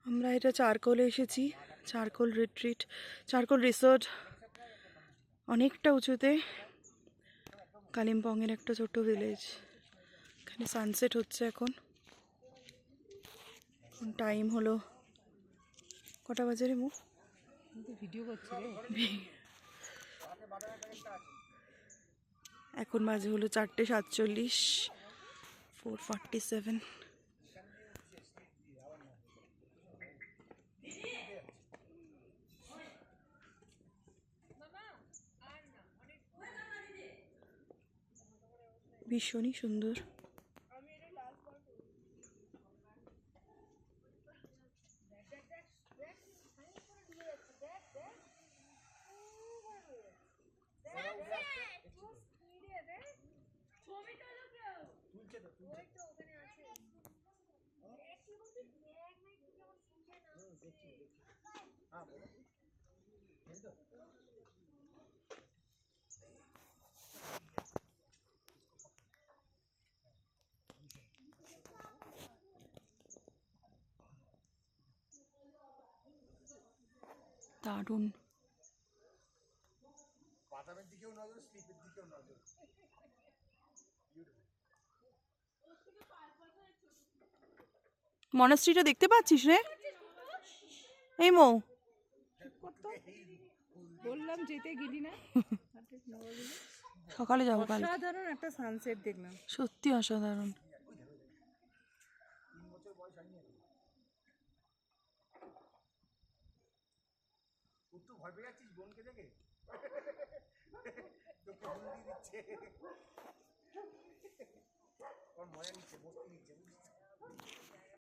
আমরা এটা চারকোলে এসেছি, চারকোল রিট্রিট, চারকোল রিসোর্ট। অনেকটা উঁচুতে, কালিম্পংয়ের একটা ছোট্ট ভিলেজ। এখানে সানসেট হচ্ছে এখন। টাইম হলো কটা বাজে রে? ভিডিও করছি এখন বাজে হলো 4:47, 4:47। ভীষণই সুন্দর। দারুণ। মনাস্ট্রিটা দেখতে পাচ্ছিস রে? এই মৌ, বললাম যেতে গেলি না। সকালে যাবো কাল। অসাধারণ একটা সানসেট দেখলাম, সত্যি অসাধারণ। ভয় পেয়ে যাচ্ছিস বোনকে দেখে? তোকে মজা নিচ্ছে, মস্তি নিচ্ছে।